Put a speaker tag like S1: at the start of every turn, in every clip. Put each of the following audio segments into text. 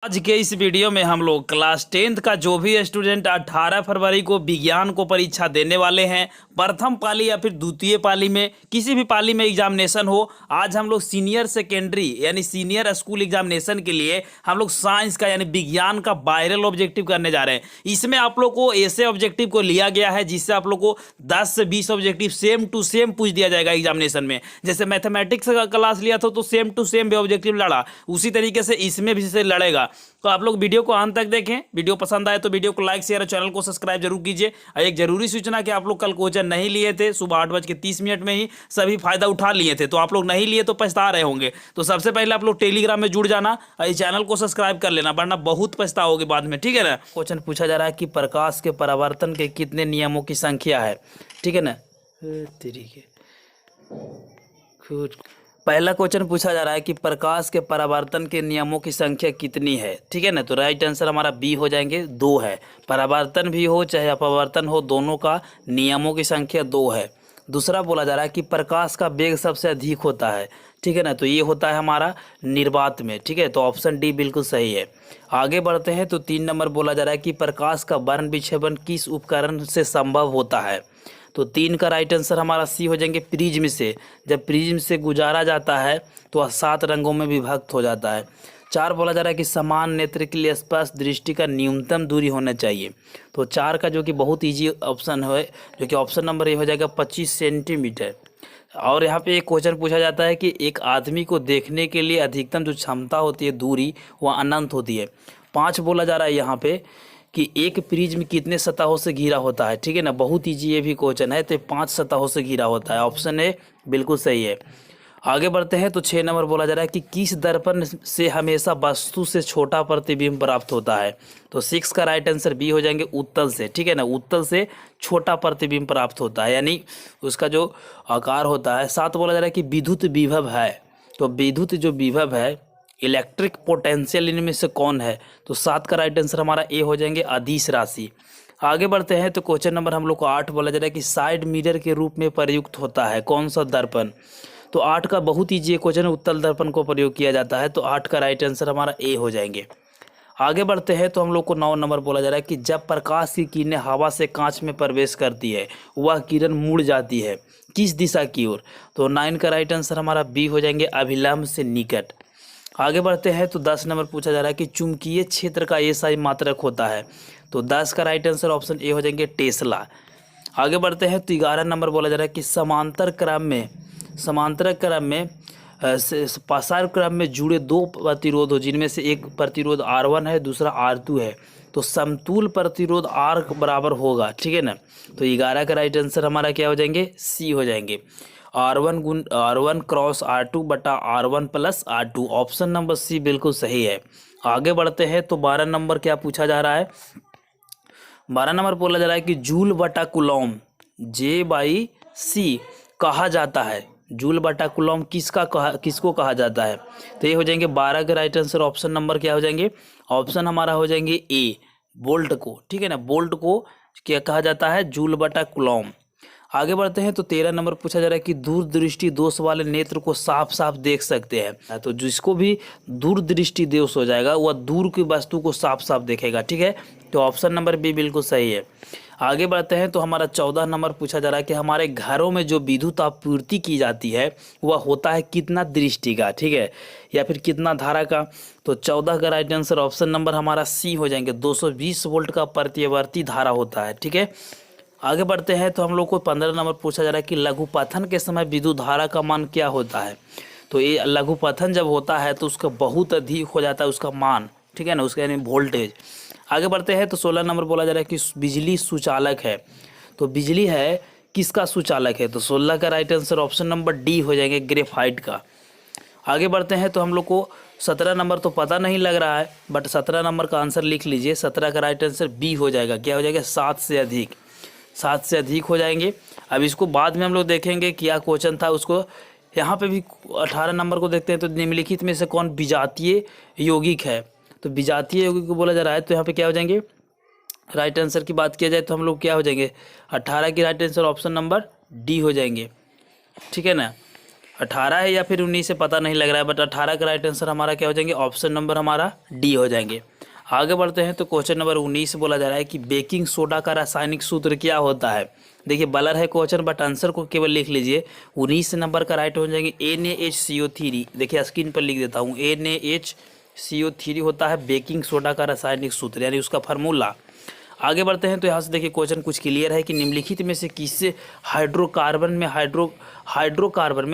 S1: आज के इस वीडियो में हम लोग क्लास 10th का जो भी स्टूडेंट 18 फरवरी को विज्ञान को परीक्षा देने वाले हैं, प्रथम पाली या फिर द्वितीय पाली में किसी भी पाली में एग्जामिनेशन हो, आज हम लोग सीनियर सेकेंडरी यानी सीनियर स्कूल एग्जामिनेशन के लिए हम लोग साइंस का यानी विज्ञान का वायरल ऑब्जेक्टिव करने जा रहे हैं। इसमें आप लोग को ऐसे ऑब्जेक्टिव को लिया गया है जिससे आप लोग को 10 से 20 ऑब्जेक्टिव सेम टू सेम पूछ दिया जाएगा एग्जामिनेशन में। जैसे मैथमेटिक्स का क्लास लिया था तो सेम टू सेम भी ऑब्जेक्टिव लड़ा, उसी तरीके से इसमें भी से लड़ेगा। तो आप लोग वीडियो को अंत तक देखें। वीडियो पसंद आए तो वीडियो को लाइक शेयर और चैनल को सब्सक्राइब जरूर कीजिए। और एक जरूरी सूचना कि आप लोग कल कोचिंग नहीं लिए थे, सुबह 8:30 में ही सभी फायदा उठा लिए थे, तो आप लोग नहीं लिए तो पछता रहे होंगे। तो सबसे पहले आप लोग टेलीग्राम में जुड़ जाना और इस चैनल को सब्सक्राइब कर लेना, वरना बहुत पछताओगे बाद में, ठीक है ना। क्वेश्चन पूछा जा रहा है कि प्रकाश के परावर्तन के कितने नियमों की संख्या है, ठीक है ना। तरीके पहला क्वेश्चन पूछा जा रहा है कि प्रकाश के परावर्तन के नियमों की संख्या कितनी है, ठीक है ना। तो राइट आंसर हमारा बी हो जाएंगे, 2 है। परावर्तन भी हो चाहे अपवर्तन हो, दोनों का नियमों की संख्या 2 है। दूसरा बोला जा रहा है कि प्रकाश का वेग सबसे अधिक होता है, ठीक है ना। तो ये होता है हमारा निर्वात में, ठीक है। तो ऑप्शन डी बिल्कुल सही है। आगे बढ़ते हैं तो 3 नंबर बोला जा रहा है कि प्रकाश का वर्ण विक्षेपण किस उपकरण से संभव होता है। तो 3 का राइट आंसर हमारा सी हो जाएंगे, प्रिज्म से। जब प्रिज्म से गुजारा जाता है तो 7 रंगों में विभक्त हो जाता है। 4 बोला जा रहा है कि समान नेत्र के लिए स्पष्ट दृष्टि का न्यूनतम दूरी होना चाहिए। तो 4 का जो कि बहुत ईजी ऑप्शन है, जो कि ऑप्शन नंबर ये हो जाएगा 25 सेंटीमीटर। और यहाँ पे एक क्वेश्चन पूछा जाता है कि एक आदमी को देखने के लिए अधिकतम जो क्षमता होती है दूरी वह अनंत होती है। 5 बोला जा रहा है यहाँ पे कि एक प्रिज्म कितने सतहों से घिरा होता है, ठीक है ना। बहुत ईजी ये भी क्वेश्चन है। तो 5 सतहों से घिरा होता है, ऑप्शन ए बिल्कुल सही है। आगे बढ़ते हैं तो 6 नंबर बोला जा रहा है कि किस दर्पण से हमेशा वस्तु से छोटा प्रतिबिंब प्राप्त होता है। तो 6 का राइट आंसर बी हो जाएंगे, उत्तल से, ठीक है ना। उत्तल से छोटा प्रतिबिंब प्राप्त होता है, यानी उसका जो आकार होता है। 7 बोला जा रहा है कि विद्युत विभव है। तो विद्युत जो विभव है, इलेक्ट्रिक पोटेंशियल, इनमें से कौन है। तो 7 का राइट आंसर हमारा ए हो जाएंगे, अदिश राशि। आगे बढ़ते हैं तो क्वेश्चन नंबर हम लोग को 8 बोला जा रहा है कि साइड मिरर के रूप में प्रयुक्त होता है कौन सा दर्पण। तो 8 का बहुत ईजी क्वेश्चन है, उत्तल दर्पण को प्रयोग किया जाता है। तो 8 का राइट आंसर हमारा ए हो जाएंगे। आगे बढ़ते हैं तो हम लोग को 9 नंबर बोला जा रहा है कि जब प्रकाश की किरणें हवा से कांच में प्रवेश करती है वह किरण मुड़ जाती है किस दिशा की ओर। तो 9 का राइट आंसर हमारा बी हो जाएंगे, अभिलंब से निकट। आगे बढ़ते हैं तो 10 नंबर पूछा जा रहा है कि चुंबकीय क्षेत्र का एसआई मात्रक होता है। तो 10 का राइट आंसर ऑप्शन ए हो जाएंगे, टेस्ला। आगे बढ़ते हैं तो 11 नंबर बोला जा रहा है कि समांतर क्रम में प्रसार क्रम में जुड़े 2 प्रतिरोध हो जिनमें से एक प्रतिरोध R1 है, दूसरा R2 है। तो समतुल प्रतिरोध R बराबर होगा, ठीक है ना। तो 11 का राइट आंसर हमारा क्या हो जाएंगे, सी हो जाएंगे, R1 क्रॉस R2 बटा R1 plus R2। Option number सी बिल्कुल सही है। आगे बढ़ते हैं तो 12 नंबर क्या पूछा जा रहा है। 12 नंबर बोला जा रहा है कि जूल बटा कुलॉम J/C कहा जाता है। जूल बटा कुलॉम किसको कहा जाता है। तो ये हो जाएंगे 12 के राइट आंसर ऑप्शन नंबर क्या हो जाएंगे, ऑप्शन हमारा हो जाएंगे ए, बोल्ट को, ठीक है ना। बोल्ट को क्या कहा जाता है, जूल बटा कुलॉम। आगे बढ़ते हैं तो 13 नंबर पूछा जा रहा है कि दूरदृष्टि दोष वाले नेत्र को साफ साफ देख सकते हैं। तो जिसको भी दूरदृष्टि दोष हो जाएगा वह दूर की वस्तु को साफ साफ देखेगा, ठीक है। तो ऑप्शन नंबर बी बिल्कुल सही है। आगे बढ़ते हैं तो हमारा 14 नंबर पूछा जा रहा है कि हमारे घरों में जो विद्युत आपूर्ति की जाती है वह होता है कितना दृष्टि का, ठीक है, या फिर कितना धारा का। तो 14 का राइट आंसर ऑप्शन नंबर हमारा सी हो जाएंगे, 220 वोल्ट का प्रत्यावर्ती धारा होता है, ठीक है। आगे बढ़ते हैं तो हम लोग को 15 नंबर पूछा जा रहा है कि लघुपथन के समय विद्युत धारा का मान क्या होता है। तो ये लघुपथन जब होता है तो उसका बहुत अधिक हो जाता है उसका मान, ठीक है ना, उसका यानी वोल्टेज। आगे बढ़ते हैं तो 16 नंबर बोला जा रहा है कि बिजली सुचालक है। तो बिजली है किसका सुचालक है। तो 16 का right answer option number D हो जाएंगे, ग्रेफाइट का। आगे बढ़ते हैं तो हम लोग को 17 नंबर तो पता नहीं लग रहा है, बट 17 नंबर का आंसर लिख लीजिए। 17 का राइट आंसर बी हो जाएगा, क्या हो जाएगा, 7 से अधिक। 7 से अधिक हो जाएंगे। अब इसको बाद में हम लोग देखेंगे क्या क्वेश्चन था उसको। यहाँ पे भी 18 नंबर को देखते हैं तो निम्नलिखित में से कौन विजातीय यौगिक है। तो विजातीय यौगिक को बोला जा रहा है। तो यहाँ पे क्या हो जाएंगे, राइट आंसर की बात किया जाए तो हम लोग क्या हो जाएंगे, 18 की right answer option number D हो जाएंगे, ठीक है ना। 18 है या फिर 19 से पता नहीं लग रहा है, बट 18 का राइट आंसर हमारा क्या हो जाएंगे, ऑप्शन नंबर हमारा डी हो जाएंगे। आगे बढ़ते हैं तो क्वेश्चन नंबर 19 बोला जा रहा है कि बेकिंग सोडा का रासायनिक सूत्र क्या होता है। देखिए बलर है क्वेश्चन, बट आंसर को केवल लिख लीजिए। 19 नंबर का राइट हो जाएंगे NaHCO3। देखिए स्क्रीन पर लिख देता हूँ, NaHCO3 होता है बेकिंग सोडा का रासायनिक सूत्र, यानी उसका फार्मूला। आगे बढ़ते हैं तो यहाँ से देखिए क्वेश्चन कुछ क्लियर है कि निम्नलिखित में से किससे हाइड्रोकार्बन में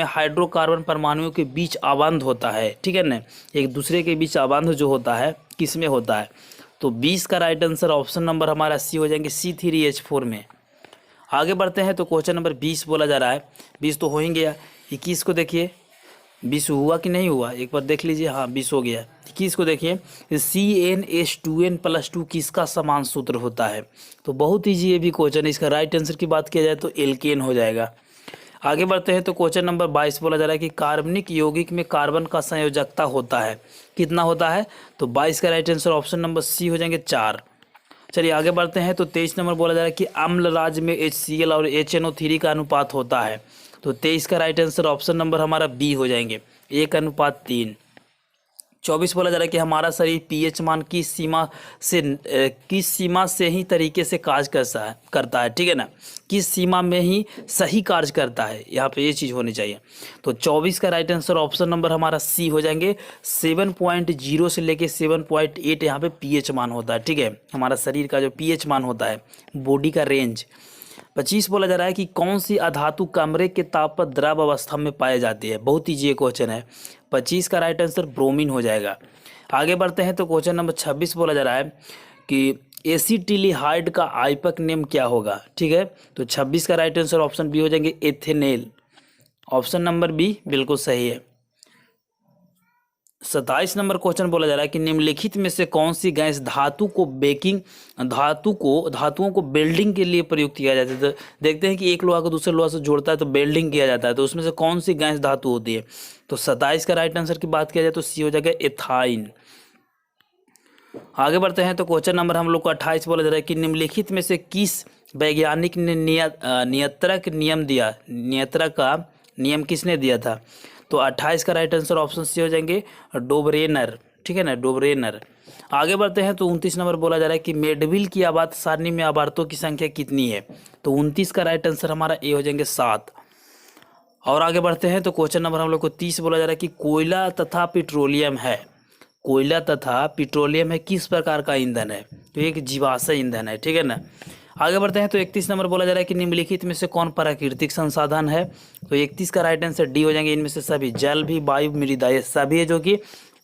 S1: हाइड्रोकार्बन परमाणुओं के बीच आबंध होता है, ठीक है ना, एक दूसरे के बीच आबंध जो होता है किस में होता है। तो 20 का राइट आंसर ऑप्शन नंबर हमारा सी हो जाएंगे, C3H4 में। आगे बढ़ते हैं तो क्वेश्चन नंबर 20 बोला जा रहा है, 20 तो हो ही गया। 21 को देखिए 20 हुआ कि नहीं हुआ, एक बार देख लीजिए। हाँ 20 हो गया। 21 को देखिए, CnH2n+2 किसका समान सूत्र होता है। तो बहुत ईजी ये भी क्वेश्चन है। इसका राइट आंसर की बात किया जाए तो एल्केन हो जाएगा। आगे बढ़ते हैं तो क्वेश्चन नंबर 22 बोला जा रहा है कि कार्बनिक यौगिक में कार्बन का संयोजकता होता है, कितना होता है। तो 22 का right answer option number C हो जाएंगे, 4। चलिए आगे बढ़ते हैं तो 23 नंबर बोला जा रहा है कि अम्ल राज्य में HCl और HNO3 का अनुपात होता है। तो 23 का राइट आंसर ऑप्शन नंबर हमारा बी हो जाएंगे, 1:3। 24 बोला जा रहा है कि हमारा शरीर pH मान किस सीमा से ही तरीके से कार्य करता है, ठीक है ना, किस सीमा में ही सही कार्य करता है, यहाँ पे ये चीज़ होनी चाहिए। तो 24 का राइट आंसर ऑप्शन नंबर हमारा सी हो जाएंगे, 7.0 से लेके 7.8 यहाँ पे pH मान होता है, ठीक है, हमारा शरीर का जो pH मान होता है, बॉडी का रेंज। 25 बोला जा रहा है कि कौन सी अधातु कमरे के ताप पर द्रव अवस्था में पाई जाती है। बहुत ईजी क्वेश्चन है। 25 का राइट आंसर ब्रोमीन हो जाएगा। आगे बढ़ते हैं तो क्वेश्चन नंबर 26 बोला जा रहा है कि एसिटिलिहाइड का आइपक नेम क्या होगा, ठीक है। तो 26 का राइट आंसर ऑप्शन बी हो जाएंगे, एथेनेल। ऑप्शन नंबर बी बिल्कुल सही है। 27 नंबर क्वेश्चन बोला जा रहा है कि निम्नलिखित में से कौन सी गैस धातुओं को बेल्डिंग के लिए प्रयुक्त किया जाता है। तो देखते हैं कि एक लोहा को दूसरे लोहा से जोड़ता है तो बेल्डिंग किया जाता है, तो उसमें से कौन सी गैस धातु होती है। तो 27 का राइट आंसर की बात किया जाए तो सी हो जाएगा, एथाइन। आगे बढ़ते हैं तो क्वेश्चन नंबर हम लोग को 28 बोला जा रहा है कि निम्नलिखित में से किस वैज्ञानिक ने नियंत्रक का नियम किसने दिया था। तो 28 का राइट आंसर ऑप्शन सी हो जाएंगे, डोबरेनर, ठीक है ना, डोबरेनर। आगे बढ़ते हैं तो 29 नंबर बोला जा रहा है कि मेडविल की आवर्त सारणी में आवर्तों की संख्या कितनी है। तो 29 का राइट आंसर हमारा ए हो जाएंगे, 7। और आगे बढ़ते हैं तो क्वेश्चन नंबर हम लोग को 30 बोला जा रहा है कि कोयला तथा पेट्रोलियम है किस प्रकार का ईंधन है। तो एक जीवाश्म ईंधन है, ठीक है ना। आगे बढ़ते हैं तो 31 नंबर बोला जा रहा है कि निम्नलिखित में से कौन प्राकृतिक संसाधन है। तो 31 का राइट आंसर डी हो जाएंगे, इनमें से सभी, जल भी, वायु, मृदा, ये सभी है जो कि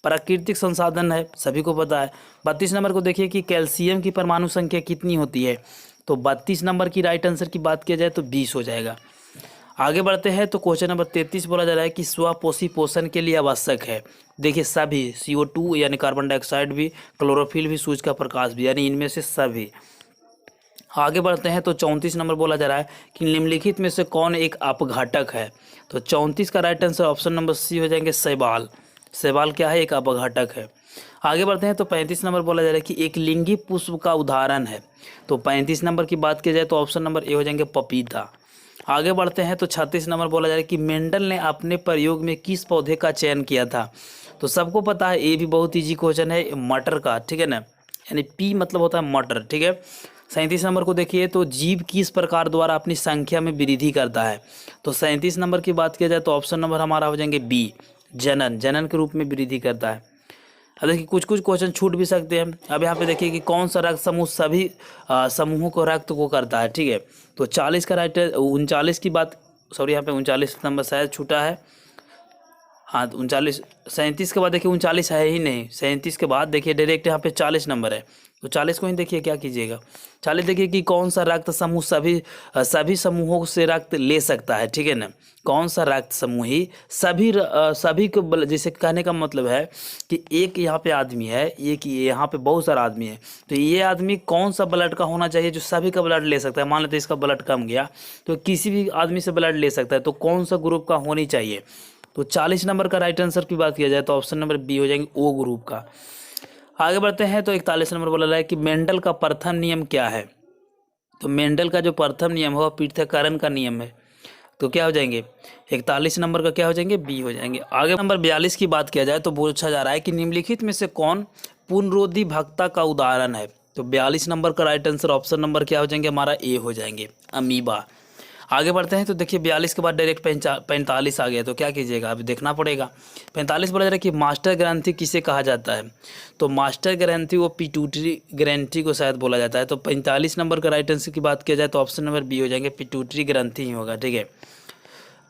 S1: प्राकृतिक संसाधन है, सभी को पता है। 32 नंबर को देखिए कि कैल्शियम की परमाणु संख्या कितनी होती है। तो 32 नंबर की राइट आंसर की बात किया जाए तो 20 हो जाएगा। आगे बढ़ते हैं तो क्वेश्चन नंबर 33 बोला जा रहा है कि स्वपोषी पोषण के लिए आवश्यक है। देखिए सभी, CO2 यानी कार्बन डाइऑक्साइड भी, क्लोरोफिल भी, सूरज का प्रकाश भी, यानी इनमें से सभी। आगे बढ़ते हैं तो 34 नंबर बोला जा रहा है कि निम्नलिखित में से कौन एक अपघटक है। तो 34 का right answer option number C हो जाएंगे, शैवाल। शैवाल क्या है, एक अपघटक है। आगे बढ़ते हैं तो 35 नंबर बोला जा रहा है कि एक लिंगी पुष्प का उदाहरण है। तो 35 नंबर की बात की जाए तो ऑप्शन नंबर ए हो जाएंगे, पपीता। आगे बढ़ते हैं तो 36 नंबर बोला जा रहा है कि मेंडल ने अपने प्रयोग में किस पौधे का चयन किया था। तो सबको पता है, ये भी बहुत ईजी क्वेश्चन है, मटर का, ठीक है ना, यानी पी मतलब होता है मटर, ठीक है। 37 नंबर को देखिए तो जीव किस प्रकार द्वारा अपनी संख्या में वृद्धि करता है। तो 37 नंबर की बात किया जाए तो ऑप्शन नंबर हमारा हो जाएंगे बी, जनन के रूप में वृद्धि करता है। अब देखिए कुछ क्वेश्चन छूट भी सकते हैं। अब यहाँ पे देखिए कि कौन सा रक्त समूह सभी समूहों को रक्त को करता है, ठीक है। तो 40 का राइट, 39 की बात, सॉरी यहाँ पे 39 नंबर शायद छूटा है। हाँ 39, 37 के बाद देखिए 39 है ही नहीं, 37 के बाद देखिए डायरेक्ट यहाँ पे 40 नंबर है। तो 40 को ही देखिए क्या कीजिएगा। 40 देखिए कि कौन सा रक्त समूह सभी समूहों से रक्त ले सकता है, ठीक है ना। कौन सा रक्त समूह ही सभी को, जैसे कहने का मतलब है कि एक यहाँ पे आदमी है, एक यहाँ पे बहुत सारा आदमी है, तो ये आदमी कौन सा ब्लड का होना चाहिए जो सभी का ब्लड ले सकता है। मान लेते इसका ब्लड कम गया तो किसी भी आदमी से ब्लड ले सकता है, तो कौन सा ग्रुप का होनी चाहिए। तो 40 नंबर का राइट आंसर की बात किया जाए तो ऑप्शन नंबर बी हो जाएंगे, ओ ग्रुप का। आगे बढ़ते हैं तो 41 नंबर बोला है कि मेंडल का प्रथम नियम क्या है। तो मेंडल का जो प्रथम नियम है वह पृथक्करण का नियम है। तो क्या हो जाएंगे 41 नंबर का क्या हो जाएंगे बी हो जाएंगे। आगे नंबर 42 की बात किया जाए तो पूछा जा रहा है कि निम्नलिखित में से कौन पुनरोधी भक्ता का उदाहरण है। तो 42 नंबर का राइट आंसर ऑप्शन नंबर क्या हो जाएंगे हमारा ए हो जाएंगे अमीबा। आगे बढ़ते हैं तो देखिए 42 के बाद डायरेक्ट 45 आ गया तो क्या कीजिएगा अभी देखना पड़ेगा। 45 बोला जा रहा है कि मास्टर ग्रंथि किसे कहा जाता है। तो मास्टर ग्रंथि वो पिट्यूटरी ग्रंथि को शायद बोला जाता है। तो 45 नंबर का राइट आंसर की बात किया जाए तो ऑप्शन नंबर बी हो जाएंगे पिट्यूटरी ग्रंथि ही होगा। ठीक है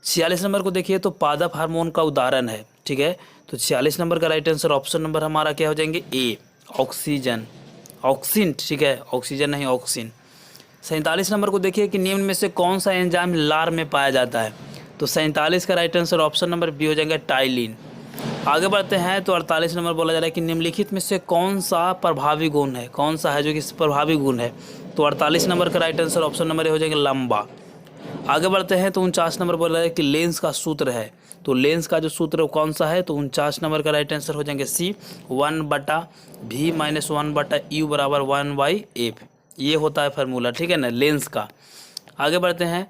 S1: 46 नंबर को देखिए तो पादप हार्मोन का उदाहरण है। ठीक है तो 46 नंबर का राइट आंसर ऑप्शन नंबर हमारा क्या हो जाएंगे ए ऑक्सीजन ऑक्सीन। ठीक है ऑक्सीजन नहीं ऑक्सीन। 47 नंबर को देखिए कि निम्न में से कौन सा एंजाइम लार में पाया जाता है। तो 47 का right answer option number B हो जाएगा टाइलिन। आगे बढ़ते हैं तो 48 नंबर बोला जा रहा है कि निम्नलिखित में से कौन सा प्रभावी गुण है, कौन सा है जो कि प्रभावी गुण है। तो 48 नंबर का right answer option number A हो जाएगा लंबा। आगे बढ़ते हैं तो 49 नंबर बोला जा रहा है कि लेंस का सूत्र है। तो लेंस का जो सूत्र कौन सा है। तो 49 नंबर का राइट आंसर हो जाएंगे सी 1/v - 1/u बराबर 1/f। ये होता है फार्मूला। ठीक है ना लेंस का। आगे बढ़ते हैं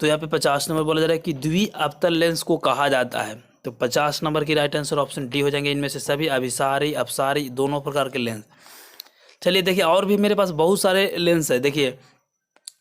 S1: तो यहाँ पे 50 नंबर बोला जा रहा है कि द्वि अवतल लेंस को कहा जाता है। तो 50 नंबर की राइट आंसर ऑप्शन डी हो जाएंगे इनमें से सभी अभिसारी अपसारी दोनों प्रकार के लेंस। चलिए देखिए और भी मेरे पास बहुत सारे लेंस है। देखिए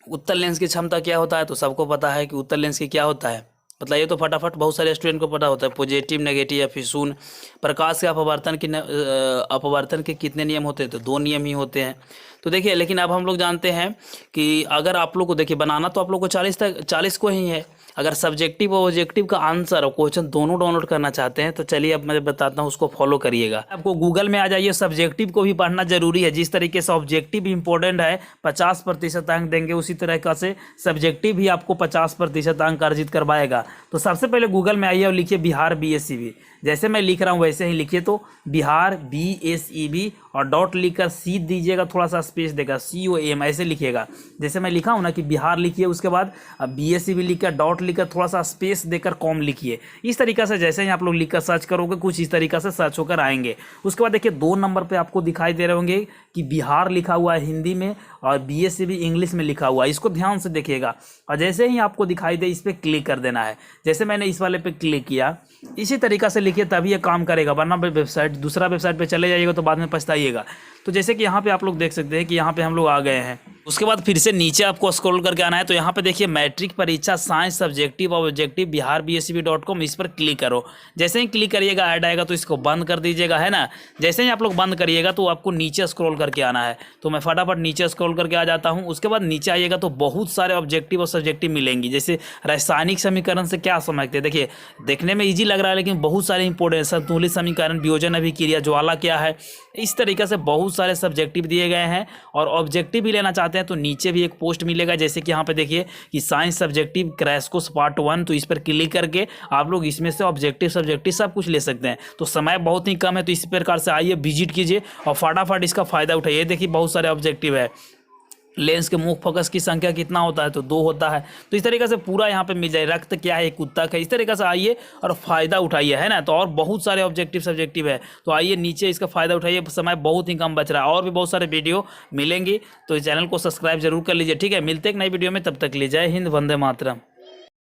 S1: उत्तल लेंस की क्षमता क्या होता है। तो सबको पता है कि उत्तल लेंस की क्या होता है। मतलब ये तो फटाफट बहुत सारे स्टूडेंट को पता होता है पॉजिटिव नेगेटिव या फिर शून्य। प्रकाश के अपवर्तन के कितने नियम होते हैं। तो 2 नियम ही होते हैं। तो देखिए लेकिन अब हम लोग जानते हैं कि अगर आप लोग को देखिए बनाना तो आप लोग को 40 को ही है। अगर सब्जेक्टिव और ऑब्जेक्टिव का आंसर और क्वेश्चन दोनों डाउनलोड करना चाहते हैं तो चलिए अब मैं बताता हूँ उसको फॉलो करिएगा। आपको गूगल में आ जाइए सब्जेक्टिव को भी पढ़ना जरूरी है। जिस तरीके से ऑब्जेक्टिव इंपॉर्टेंट है 50% अंक देंगे उसी तरह से सब्जेक्टिव भी आपको 50% अंक अर्जित करवाएगा। तो सबसे पहले गूगल में आइए और लिखिए बिहार BSEB। जैसे मैं लिख रहा हूँ वैसे ही लिखिए। तो बिहार BSEB और डॉट लिखकर सी दीजिएगा थोड़ा सा स्पेस देगा COM ऐसे लिखिएगा। जैसे मैं लिखा हूँ ना कि बिहार लिखिए उसके बाद BSEB लिखकर डॉट लिखकर थोड़ा सा स्पेस देकर कॉम लिखिए। इस तरीक़ा से जैसे ही आप लोग लिखकर सर्च करोगे कुछ इस तरीक़ा से सर्च होकर आएंगे। उसके बाद देखिए 2 नंबर पर आपको दिखाई दे रहे होंगे कि बिहार लिखा हुआ है हिंदी में और BSEB इंग्लिश में लिखा हुआ है। इसको ध्यान से देखिएगा और जैसे ही आपको दिखाई दे इस पर क्लिक कर देना है। जैसे मैंने इस वाले पे क्लिक किया इसी तरीक़ा से लिखिए तभी ये काम करेगा, वरना दूसरा वेबसाइट पे चले जाइएगा तो बाद में पछताइएगा। तो जैसे कि यहाँ पे आप लोग देख सकते हैं कि यहाँ पे हम लोग आ गए हैं। उसके बाद फिर से नीचे आपको स्क्रॉल करके आना है। तो यहाँ पे देखिए मैट्रिक परीक्षा साइंस सब्जेक्टिव और ऑब्जेक्टिव बिहार BSEB.com इस पर क्लिक करो। जैसे ही क्लिक करिएगा ऐड आएगा तो इसको बंद कर दीजिएगा है ना। जैसे ही आप लोग बंद करिएगा तो आपको नीचे स्क्रॉल करके आना है। तो मैं फटाफट नीचे स्क्रॉल करके आ जाता हूँ। उसके बाद नीचे आइएगा तो बहुत सारे ऑब्जेक्टिव और सब्जेक्टिव मिलेंगी। जैसे रासायनिक समीकरण से क्या समझते हैं। देखिए देखने में ईजी लग रहा है लेकिन बहुत सारे इंपॉर्टेंट संतुलित समीकरण वियोजन अभिक्रिया ज्वाला क्या है। इस तरीके से बहुत सारे सब्जेक्टिव दिए गए हैं। और ऑब्जेक्टिव भी लेना चाहते हैं तो नीचे भी एक पोस्ट मिलेगा। जैसे कि यहाँ पे देखिए कि science subjective crash course part 1। तो इस पर क्लिक करके आप लोग इसमें से ऑब्जेक्टिव सब्जेक्टिव सब कुछ ले सकते हैं। तो समय बहुत ही कम है तो इस प्रकार से आइए विजिट कीजिए और फटाफट इसका फ़ायदा उठाइए। देखिए बहुत सारे ऑब्जेक्टिव है। लेंस के मुख फोकस की संख्या कितना होता है। तो 2 होता है। तो इस तरीके से पूरा यहाँ पे मिल जाए। रक्त क्या है, कुत्ता का, इस तरीके से आइए और फ़ायदा उठाइए है ना। तो और बहुत सारे ऑब्जेक्टिव सब्जेक्टिव है तो आइए नीचे इसका फ़ायदा उठाइए। समय बहुत ही कम बच रहा है और भी बहुत सारे वीडियो मिलेंगी तो इस चैनल को सब्सक्राइब जरूर कर लीजिए। ठीक है मिलते एक नई वीडियो में, तब तक ले जय हिंद वंदे मातरम।